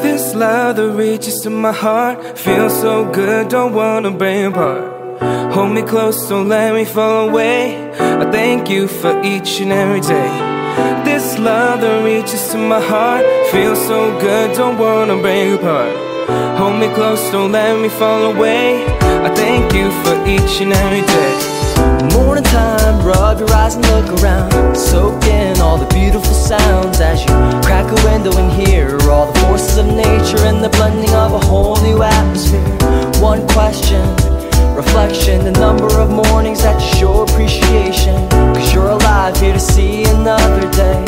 This love that reaches to my heart feels so good, don't wanna break apart. Hold me close, don't let me fall away. I thank you for each and every day. This love that reaches to my heart feels so good, don't wanna break apart. Hold me close, don't let me fall away. I thank you for each and every day. Morning time, rub your eyes and look around. Soak in all the beautiful sounds as you crack a window and hear all the forces of nature and the blending of a whole new atmosphere. One question, reflection, the number of mornings that you show appreciation, 'cause you're alive here to see another day.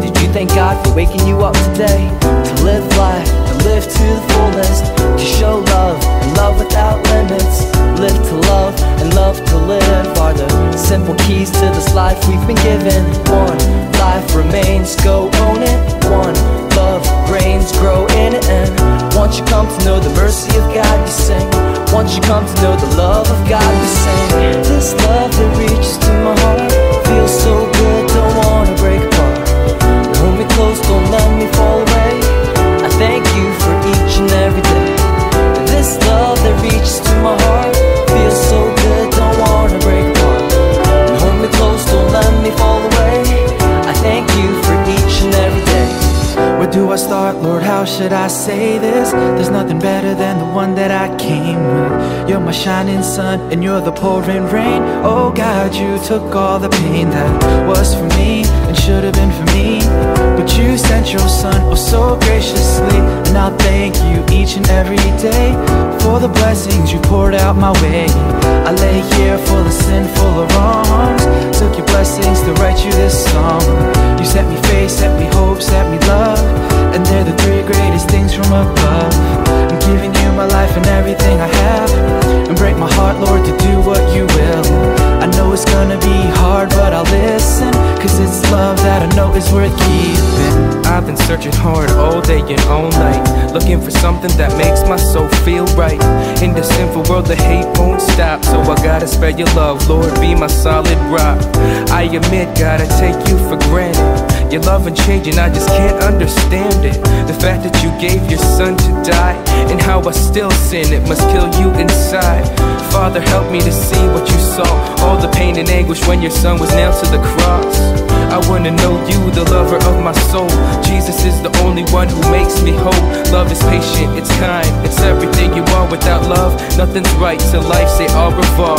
Did you thank God for waking you up today? To live life, to live to the fullest, to show love and love without limits. Live to love and love to live are the simple keys to this life we've been given. One life remains, go own it. One love reigns, grow in it. And once you come to know the mercy of God, you sing. Once you come to know the love of God, we sing. This love that reaches to my heart feels so good, don't wanna break apart. Hold me close, don't let me fall away. I thank you for each and every day. This love that reaches to my heart feels so good, don't wanna break apart. Hold me close, don't let me fall away. I thank you for each and every day. Where do I start, Lord, how should I say this? There's nothing better than the one that I came with. You're my shining sun and you're the pouring rain. Oh God, you took all the pain that was for me and should have been for me, but you sent your son oh so graciously. And I'll thank you each and every day for the blessings you poured out my way. I lay here full of sin, full of wrongs. Took your blessings to write you this song. You set me faith, set me hope, set me love, and they're the three greatest things from above. I'm giving you my life and everything I have, and break my heart, Lord, to do what you will. I know it's gonna be hard, but I'll listen, 'cause it's love that I know is worth keeping. I've been searching hard all day and all night, looking for something that makes my soul feel right. In this sinful world the hate won't stop, so I gotta spread your love, Lord, be my solid rock. I admit, God, I take you for granted. Your love and changing, I just can't understand it. The fact that you gave your son to die, and how I still sin, it must kill you inside. Father, help me to see what you saw, all the pain and anguish when your son was nailed to the cross. I wanna know you, the lover of my soul. Jesus is the only one who makes me whole. Love is patient, it's kind, it's everything you are. Without love, nothing's right till life say au revoir.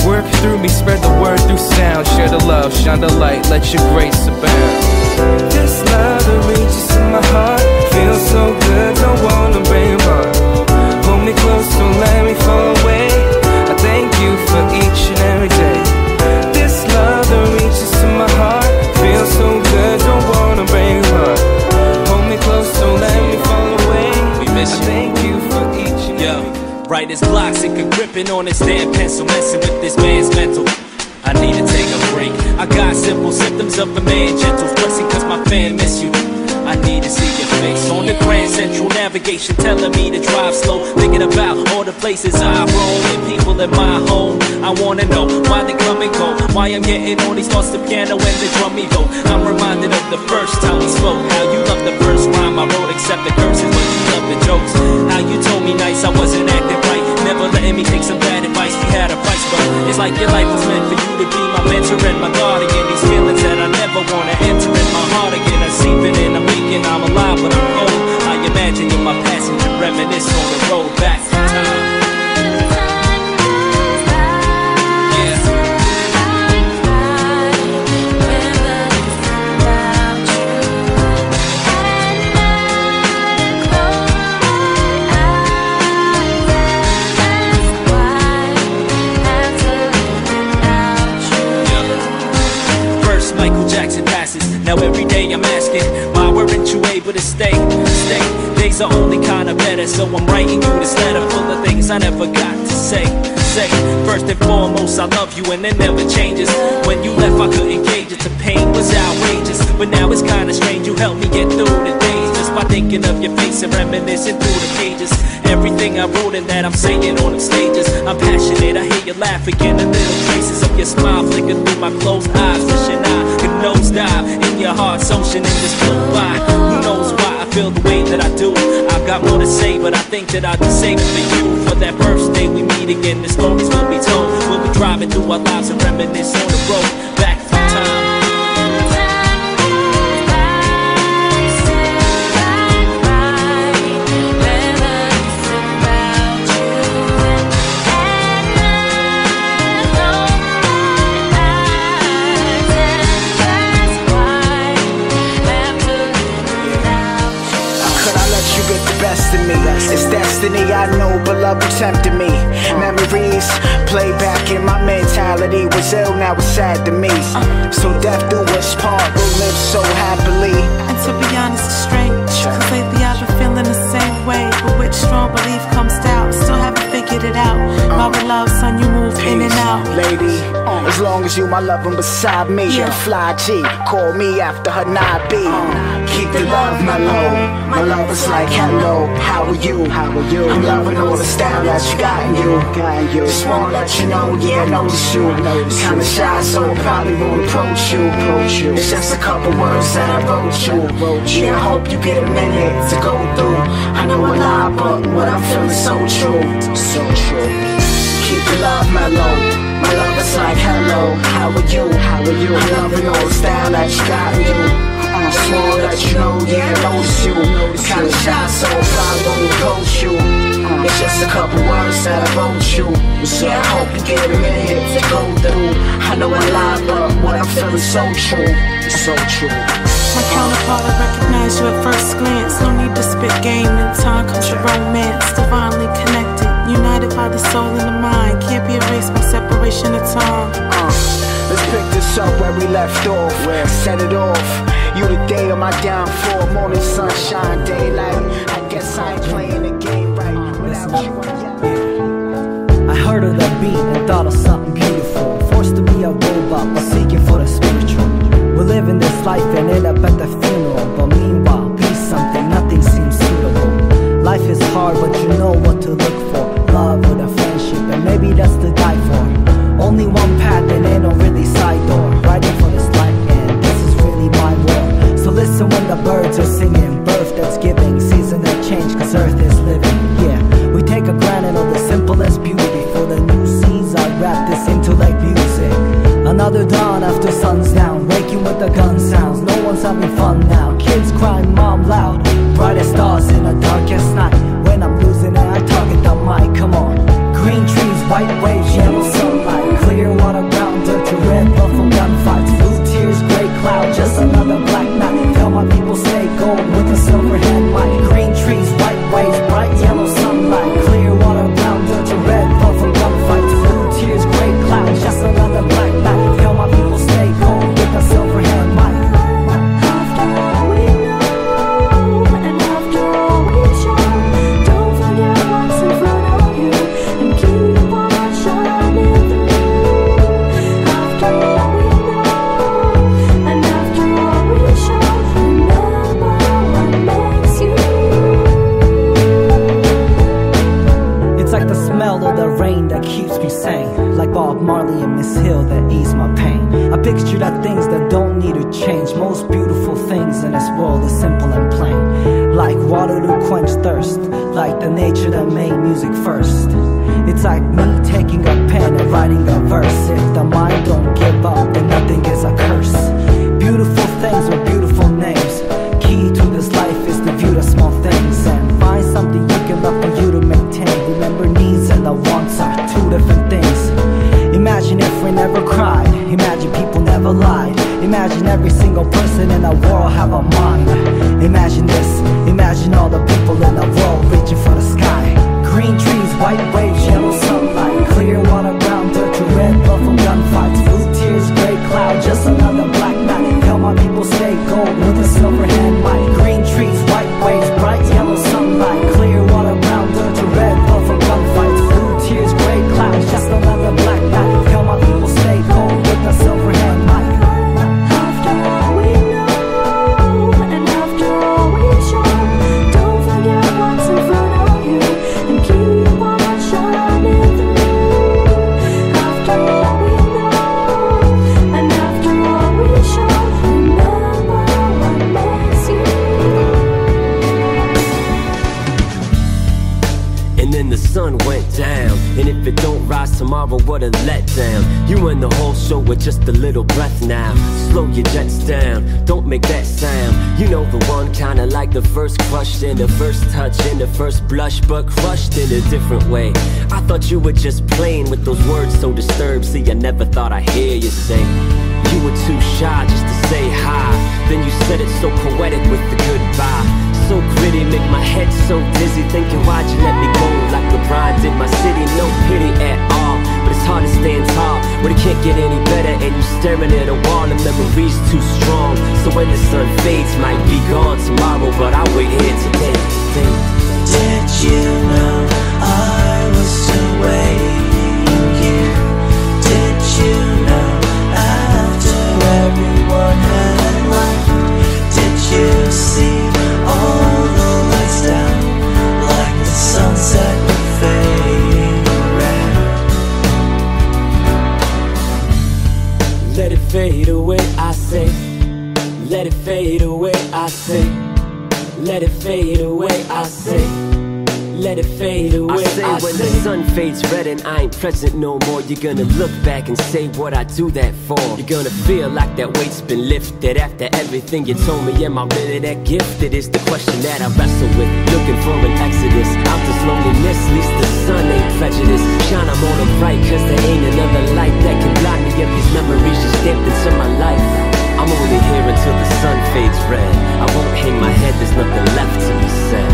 Work through me, spread the word through sound. Share the love, shine the light, let your grace abound. This love that reaches to my heart feels so good, don't wanna break apart. Hold me close, don't let me fall away. I thank you for each and every day. This love that reaches to my heart feels so good, don't wanna break apart. Hold me close, don't let me fall away. We miss you. I thank you for each and every day. Right as blocks, it could gripping on his damn pencil, messing with this man's mental. I need to take a break. I got simple symptoms of a man gentle, stressing 'cause my fan miss you. I need to see your face on the Grand Central navigation, telling me to drive slow. Thinking about all the places I roam and people in my home. I wanna know why they come and go, why I'm getting all these thoughts, the piano and the drum though. I'm reminded of the first time we spoke, how you loved the first rhyme I wrote, except the curses, but you loved the jokes. How you told me nice I wasn't acting right, never letting me take some bad advice. We had a price, but it's like your life was meant for you to be my mentor and my guardian. These feelings that I never wanna enter in my heart again are seeping in. I'm thinking I'm alive, but I'm cold. I imagine you're my passenger, reminisce on the road back in time. Now every day I'm asking, why weren't you able to stay? Days are only kinda better, so I'm writing you this letter full of things I never got to say. First and foremost, I love you and it never changes. When you left I couldn't gauge it, the pain was outrageous, but now it's kinda strange you helped me get through the days, just by thinking of your face and reminiscing through the pages. Everything I wrote and that I'm saying on them stages, I'm passionate, I hear you laugh again. The little traces of your smile flicker through my closed eyes, wishing I could nosedive in your heart's ocean and just float by. Who knows why I feel the way that I do. I've got more to say, but I think that I'll just save it for you. For that birthday we meet again, the stories will be told. We'll be driving through our lives and reminisce on the road. Back through time. It's destiny, I know, but love tempted me. Memories play back in my mentality. Was ill, now it's sad to me. So death do us part, we'll live so happily. And to be honest, it's strange, cause lately I've been feeling the same way. But which strong belief comes down, still haven't figured it out. My love, son, you move in and out. Lady, as long as you my loving beside me, yeah. Fly G, call me after her night B. Keep the love mellow, my love is like hello, how are you? How are you? I'm loving all the style that you got in you. Just wanna let you know, yeah, I notice you. You're kinda shy, so I probably won't approach you. It's just a couple words that I wrote you. Yeah, I hope you get a minute to go through. I know I lie, but what I feel is so true. So true. Keep the love mellow. My love is like hello, how are you? How are you? I'm loving all the style that you got in you. Just wanna let you know, yeah, I notice you. It's kinda shy, so I probably won't approach you. It's just a couple words that I wrote you. Yeah, I hope you get a minute to go through. I know I lie, but what I'm feeling so true. It's so true. My counterpart, I recognize you at first glance. No need to spit game, in time comes your romance. Divinely connected, united by the soul and the mind. Can't be erased by separation of time. Let's pick this up where we left off. Set it off. You the day of my downfall. Morning sunshine, daylight. I guess I ain't playing the game right without you. I heard of the beat and thought of something beautiful. Forced to be a robot, but seeking for the spiritual. We're living this life and end up at the funeral. But meanwhile, be something, nothing seems suitable. Life is hard, but you know what to look for. Love with a friendship, and maybe that's to die for. Only one path and ain't no really side door. Riding for this life, and this is really my world. So listen when the birds are singing. Birth that's giving, season that change, cause earth is living. Yeah, we take a granted of the simplest beauty. For the new seas, I wrap this into like music. Another dawn after sun's down, waking with the gun sounds. No one's having fun now, kids crying, mom loud. Brightest stars in the darkest night. When I'm losing it, I target the mic, come on. Green trees, white waves, yellow sunlight. Clear water, brown dirt to red, buffalo gunfights. Blue tears, gray cloud, just another black night. Tell my people stay gold with a silver headlight. Green trees, white waves, bright yellow sunlight. Clear water, brown dirt to red, buffalo gunfights. Blue tears, gray cloud, just another black night. Tell my people stay gold with a silver headlight. After all we know, and after all we show, don't forget what's in front of you, and keep on shining through. After all we know, and after all we show, remember what makes you. It's like the smell of the rain that keeps me sane. Like Bob Marley and Miss Hill that ease my pain. I picture that things that don't need to change. Most beautiful things in this world is simple and plain. Like water to quench thirst. Like the nature that made music first. It's like me taking a pen and writing a verse. If the mind don't give up, then nothing is a curse. Beautiful things with beautiful names. Key to this life is to view the small things and find something you can love for you to maintain. Remember, needs and the wants are two different things. Imagine if we never cried. Imagine people never lied. Imagine every single person in the world have a mind. Imagine this. Imagine all the people in the world reaching for the sky. Green trees, white waves, yellow sunlight. Clear water, brown dirt to red, buffalo gunfights. Blue tears, gray clouds. then the sun went down. And if it don't rise tomorrow, what a letdown. You and the whole show with just a little breath now. Slow your jets down, don't make that sound. You know the one, kinda like the first crush, and the first touch, and the first blush, but crushed in a different way. I thought you were just playing with those words so disturbed. See, I never thought I'd hear you say you were too shy just to say hi. Then you said it so poetic with the goodbye. So gritty, make my head so dizzy, thinking why'd you let me go like LeBron did my city. No pity at all, but it's hard to stand tall when it can't get any better and you staring at a wall. The memory's too strong, so when the sun fades, might be gone tomorrow, but I'll wait here today. Did you know I was still waiting here? Did you know after everyone had left? Did you see all the lights down like the sunset were fading red? Let it fade away, I say. Let it fade away, I say. Let it fade away, I say. Let it fade away, I say. When the sun fades red and I ain't present no more, you're gonna look back and say what I do that for. You're gonna feel like that weight's been lifted after everything you told me. Am I really that gifted is the question that I wrestle with. Looking for an exodus out this loneliness. At least the sun ain't prejudiced. Shine, I'm on a bright, cause there ain't another light that can blind me if these memories just stamped into my life. I'm only here until the sun fades red. I won't hang my head, there's nothing left to be said.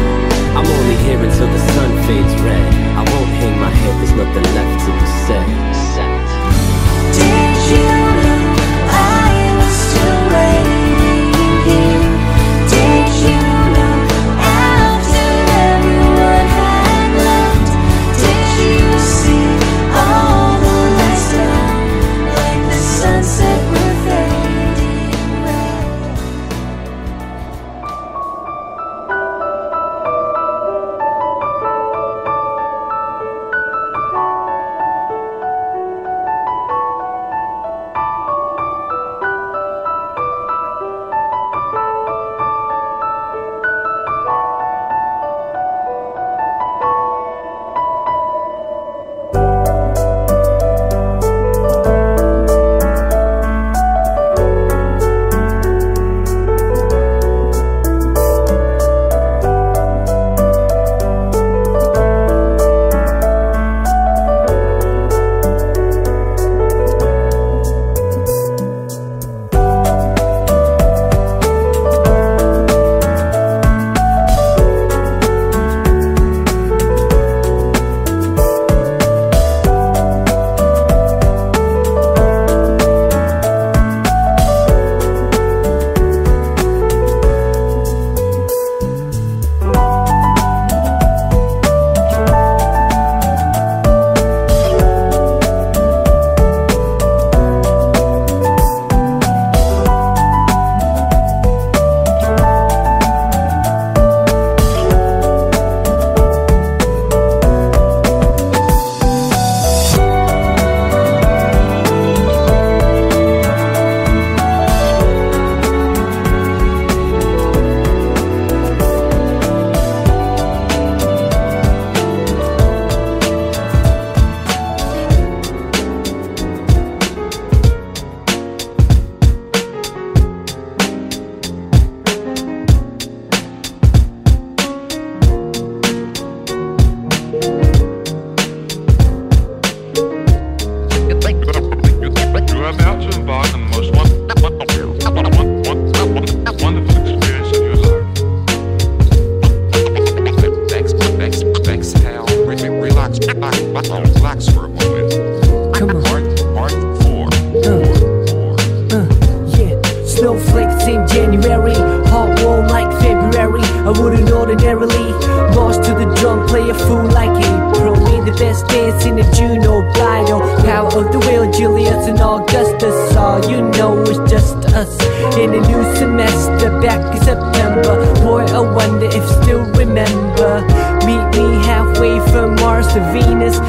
I'm only here until the sun fades red. I won't hang my head, there's nothing left to be said. Did you know I was still waiting here? Did you know after everyone had left? Did you see all the lights down like the sunset were fading red? Relax for a moment. Come on. Part 4. Yeah, snowflakes in January, hot warm like February. I wouldn't ordinarily lost to the drum, play a fool like April. Made the best dance in the June or Blido. Power of the will, Julius and Augustus. All you know is just us in a new semester back in September. Boy, I wonder if still remember. Meet me halfway from Mars to Venus.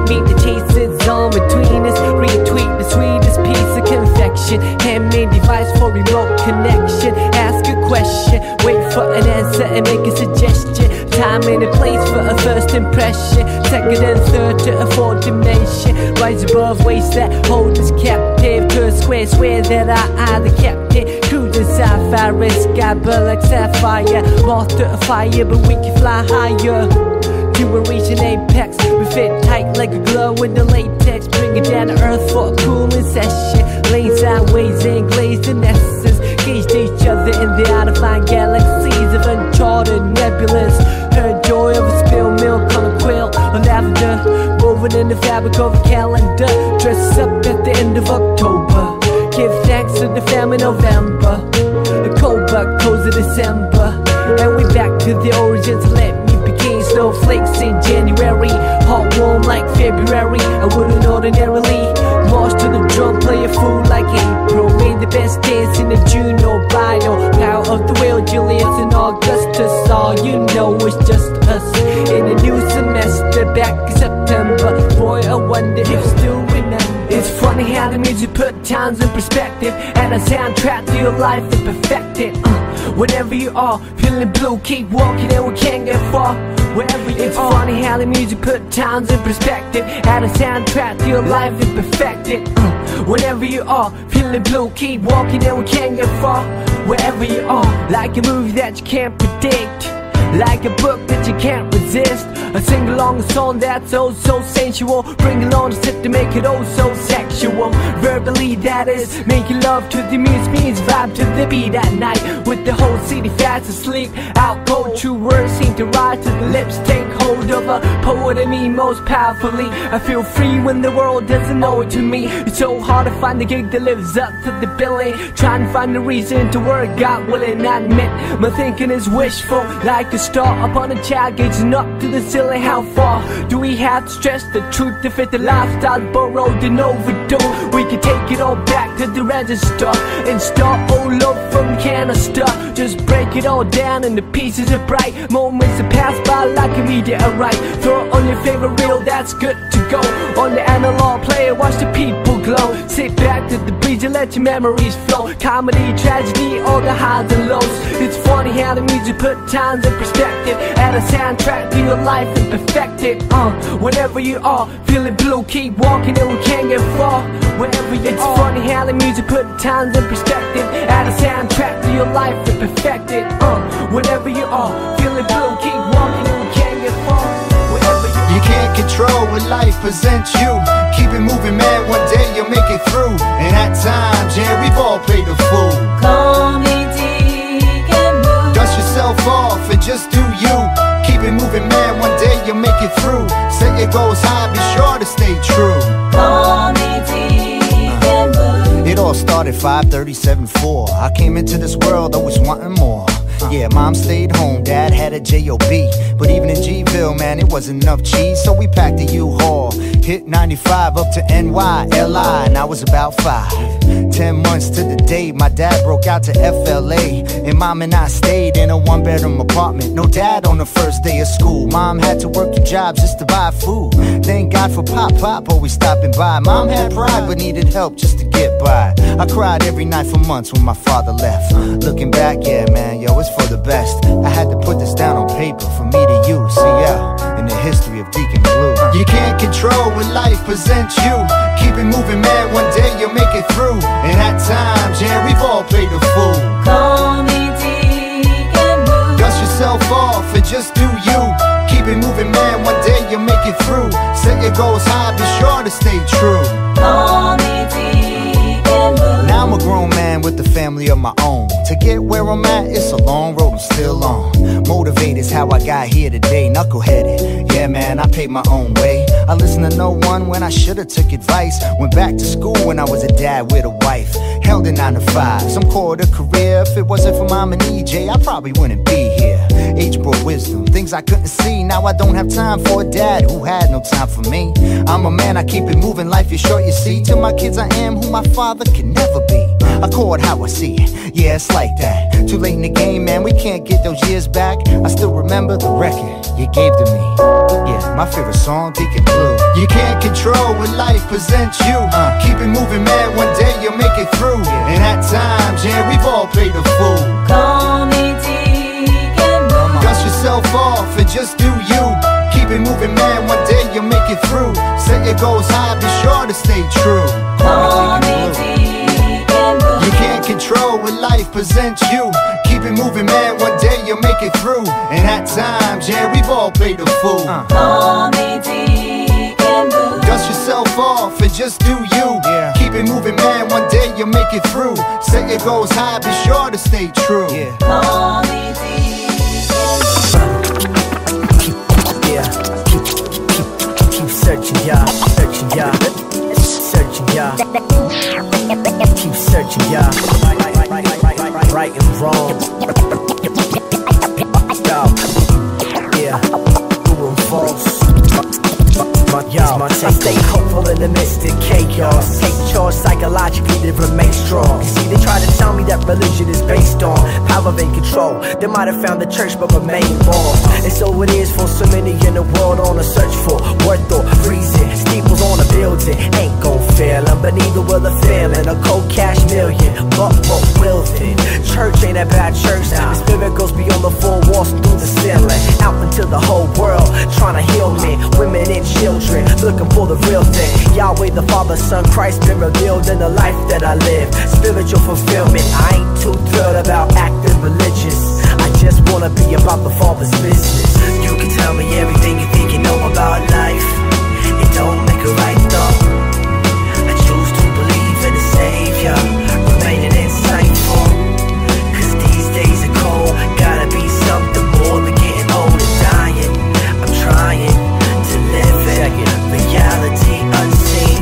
Meet the chases on between us. Retweet the sweetest piece of confection. Handmade device for remote connection. Ask a question, wait for an answer and make a suggestion. Time and a place for a first impression. Second and third to a fourth dimension. Rise above ways that hold us captive. To a swear that I the captain. Cruising sapphire, sky burn like sapphire. Moth to a fire, but we can fly higher. To a reaching apex, we fit tight like a glove with the latex. Bring it down to earth for a cooling session. Lane sideways and glazed in essence. Gauged each other in the out-of-line galaxies of uncharted nebulous. Heard joy of a spilled milk on a quill of lavender, woven in the fabric of a calendar. Dress up at the end of October. Give thanks to the family November. The cold but close of December. And we back to the origins. Let me begin. Snowflakes in January, hot warm like February. I wouldn't ordinarily march to the drum, play a fool like April. Made the best dance in the June or Bio. Power of the wheel, Julius and Augustus. All you know is just us in a new semester back in September. Boy, I wonder if you still remember. It's funny how the music put times in perspective, and a soundtrack to your life is perfected. Whenever you are feeling blue, keep walking and we can't get far. Wherever you it's are. Funny how the music put times in perspective, and a soundtrack to your life is perfected. Whenever you are feeling blue, keep walking and we can't get far. Wherever you are, like a movie that you can't predict, like a book that you can't resist. A sing-along song that's oh so sensual. Bring along the set to make it oh so sexual. Verbally that is, making love to the music means vibe to the beat at night. With the whole city fast asleep, out cold, true words seem to rise to the lips. Take hold of a poet in me most powerfully. I feel free when the world doesn't know it to me. It's so hard to find the gig that lives up to the billing. Trying to find a reason to work, God willing, I admit my thinking is wishful. Like a star upon a child gazing up to the ceiling. How far do we have to stress the truth to fit the lifestyle borrowed and overdue? We can take it all back to the register and start all over from the canister. Just break it all down into pieces of bright moments that pass by like a meteorite. Throw it on your favorite reel, that's good to go. On the analog player, watch the people glow. Sit back to the breeze and let your memories flow. Comedy, tragedy, all the highs and lows. It's funny how the music put times in perspective, add a soundtrack to your life and perfect it. Whenever you are feeling blue, keep walking and we can't get far. Wherever you it's funny how the music put times in perspective, add a soundtrack to your life and perfect it. Whenever you are feeling blue, keep walking and we can't get far. Wherever you can't control what life presents you. Keep it moving, man, one day you'll make it through. And at times, yeah, we've all played the fool. Call me Deacon Blue. Dust yourself off and just do you. Keep it moving, man, one day you'll make it through. Set your goals high, be sure to stay true. Call me Deacon Blue. It all started 5:37:4. I came into this world always wanting more. Yeah, mom stayed home, dad had a J.O.B. But even in G-Ville, man, it wasn't enough cheese. So we packed a U-Haul, hit 95 up to N.Y.L.I. And I was about 5. 10 months to the day my dad broke out to F.L.A. And mom and I stayed in a one-bedroom apartment. No dad on the first day of school. Mom had to work 2 jobs just to buy food. Thank God for Pop always stopping by. Mom had pride but needed help just to get by. I cried every night for months when my father left. Looking back, yeah, man, yo, it's for the best. I had to put this down on paper for me to you to see out in the history of Deacon Blue. You can't control what life presents you. Keep it moving, man, one day you'll make it through. And at times, yeah, we've all played the fool. Call me Deacon Blue. Dust yourself off and just do you. Keep it moving, man, one day you'll make it through. Set your goals high, be sure to stay true. Call me Deacon Blue. Now I'm a grown man with a family of my own. To get where I'm at, it's a long road I'm still on. Motivated's how I got here today, knuckleheaded. Yeah, man, I paid my own way. I listened to no one when I should've took advice. Went back to school when I was a dad with a wife. Held it 9 to 5, some call it a career. If it wasn't for mom and EJ, I probably wouldn't be here. Age brought wisdom, things I couldn't see. Now I don't have time for a dad who had no time for me. I'm a man, I keep it moving, life is short, you see. To my kids I am who my father can never be. I call it how I see it, yeah, it's like that. Too late in the game, man, we can't get those years back. I still remember the record you gave to me. Yeah, my favorite song, Deacon Blue. You can't control what life presents you. Keep it moving, man, one day you'll make it through. And at times, yeah, we've all played the fool. Call me Deacon Blue. Dust yourself off and just do you. Keep it it moving, man, one day you'll make it through. Set your goals high, be sure to stay true. You can't control what life presents you. Keep it moving, man, one day you'll make it through. And at times, yeah, we've all played the fool. Dust yourself off and just do you. Keep it moving, man, one day you'll make it through. Set your goals high, be sure to stay true. Keep searching, y'all. Searching, y'all. Searching, y'all. Keep searching, y'all. Right and wrong. Yeah, true and false. I stay hopeful in the midst of chaos. Take charge psychologically to remain strong. See, they try to tell me that religion is based on power and control. They might have found the church but remain lost. And so it is for so many in the world on a search for worth or reason. Steeples on a building ain't gon' fail them, but neither will a feeling. A cold cash million, but what will it? Church ain't a bad church. The spirit goes beyond the four walls through the ceiling, out into the whole world, trying to heal men, women and children, looking for the real thing. Yahweh, the Father, Son, Christ been revealed in the life that I live. Spiritual fulfillment, I ain't too thrilled about acting religious. I just wanna be about the Father's business. You can tell me everything you think you know about life. It don't make it right though. I choose to believe in the Savior, remaining insightful. Cause these days are cold, gotta be something more than getting old and dying. I'm trying to live in reality unseen.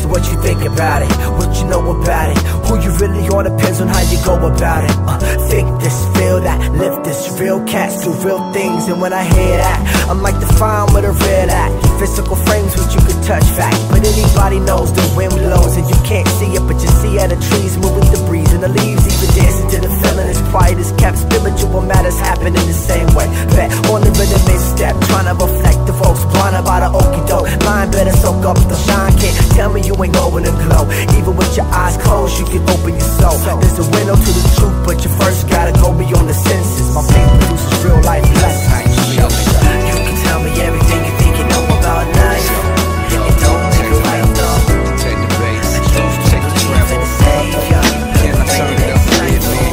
So what you think about it? What you know about it? Who you really are depends on how you go about it. Think this, feel that, live this. Real cats do real things, and when I hear that, I'm like the fine with a red at. Physical frames which you could touch, fact, but anybody knows the wind blows and you can't see it, but you see how the trees move with the breeze and the leaves even dancing to the feeling. As quiet as kept, spiritual matters happen in the same way. Bet on the rhythm and step, trying to reflect the folks blinded by the okie doke. Mind better soak up the shine, can't tell me you ain't going to glow. Even with your eyes closed, you can open your soul. There's a window to the truth, but you first gotta go beyond the senses. My pain produces real life lessons. You can tell me everything you think you know about life. It don't make it right though. Take the bass, I choose to take the believe treble. in the Savior. Can I turn it up for you, man?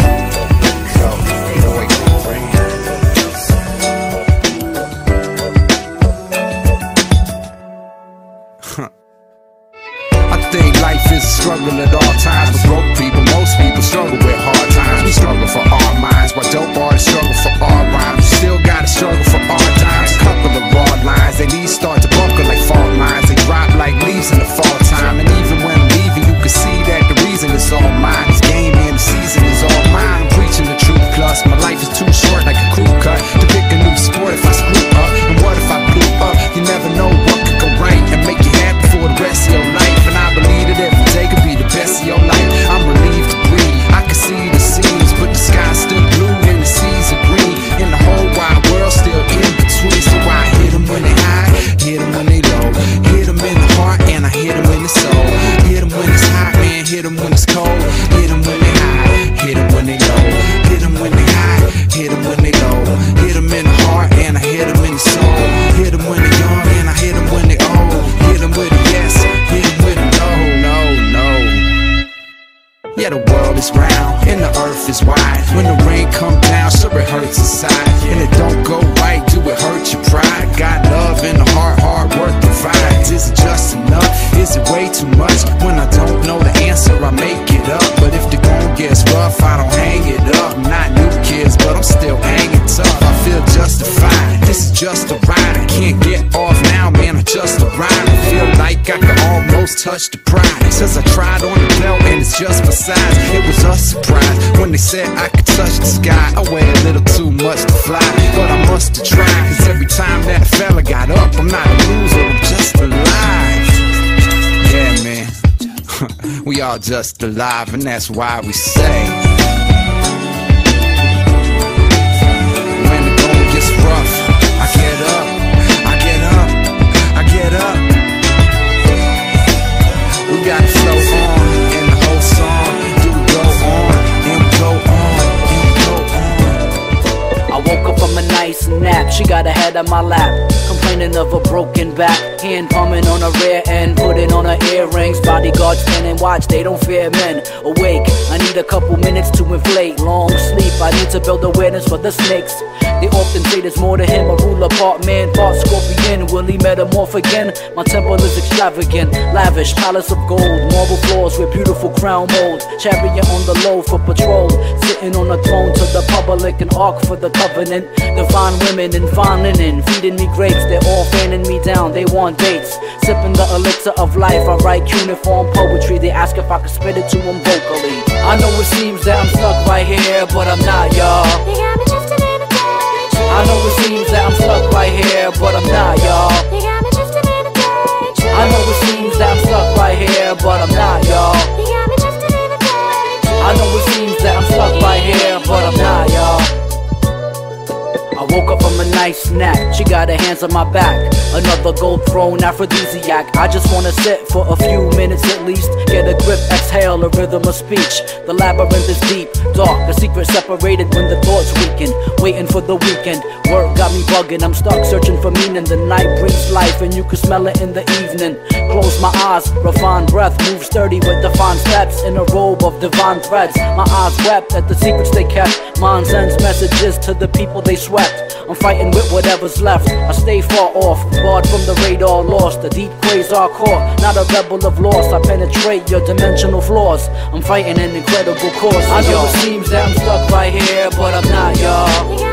So, get away from the brain. I think life is a struggle at all times. With broke people, most people struggle with hard times. We struggle for our minds, while dope artists struggle for our rhymes. We still gotta struggle for our times. Couple of raw lines, they these start to buckle like fault lines. They drop like leaves in the fall time. And even when I'm leaving, you can see that the reason is all mine. This game and the season is all mine. I'm preaching the truth, plus my life is too short like a crew cut to pick a new sport if I screw up. And what if I blew up? You never know what could go right and make you happy for the rest of your life. And I believe that every day could be the best of your life. I'm relieved to breathe. I can see the seas, but the sky's still blue and the seas are green. And the whole wide world still in between. So I hit them when they high, hit them when they low. Hit them in the heart and I hit them in the soul. Hit them when it's hot, man, hit them when it's cold. Hit them when they high, hit them when they low. Hit them when they high, hit them when they low. Hit them in the heart and I hit them in the soul. Hit them when they young and I hit them when they old. Hit them with a yes, hit them with a no, no, no. Yeah, the world is round and the earth is wide. When the rain come down, sure it hurts inside. And it don't go right, do it hurt your pride? Got love in the heart, hard work provides. Is it just enough? Is it way too much? When I don't know the answer, I make it up. But if the going gets rough, I don't hang it up. Not new kids, but I'm still hanging tough. I feel justified, this is just a ride. I can't get off now, man, I just arrived. I feel like I can almost touch the prize. Since I tried on the belt and it's just for size. It was a surprise when they said I could touch the sky. I weigh a little too much to fly, but I must have tried. Cause every time that fella got up, I'm not a loser, I'm just alive. Yeah, man, we all just alive, and that's why we say, when the going gets rough, I get up, I get up, I get up. We gotta flow on in the whole song. Do we go on, and we go on, and we go on. I woke up from a nice nap. She got got a head on my lap, complaining of a broken back. Hand palming on a rear end, putting on her earrings. Bodyguards standing watch, they don't fear men. Awake, I need a couple minutes to inflate. Long sleep, I need to build awareness for the snakes. They often say there's more to him, a ruler part man, part scorpion. Will he metamorph again? My temple is extravagant, lavish, palace of gold, marble floors with beautiful crown molds. Chariot on the low for patrol, sitting on a throne to the public, an ark for the covenant. Divine women in fine linen, feeding me grapes, they're all fanning me down, they want dates. Sipping the elixir of life, I write cuneiform poetry. They ask if I can spit it to them vocally. I know it seems that I'm stuck right here, but I'm not, y'all. You got me drifting in a daydream. I know it seems that I'm stuck right here, but I'm not, y'all. You got me drifting in a daydream. I know it seems that I'm stuck right here, but I'm not, y'all. You got me drifting in a daydream. I know it seems that I'm stuck right here, but I'm not, y'all. I woke up from a nice nap, she got her hands on my back. Another gold throne aphrodisiac. I just wanna sit for a few minutes at least. Get a grip, exhale, a rhythm of speech. The labyrinth is deep, dark, the secret separated when the thoughts weaken. Waiting for the weekend, work got me bugging. I'm stuck searching for meaning. The night brings life and you can smell it in the evening. Close my eyes, refined breath, move sturdy with defined steps. In a robe of divine threads, my eyes wept at the secrets they kept. Mine sends messages to the people they swept. I'm fighting with whatever's left. I stay far off, barred from the radar, lost. The deep quasar core, not a rebel of loss. I penetrate your dimensional flaws. I'm fighting an incredible course. I know it seems that I'm stuck right here, but I'm not, y'all.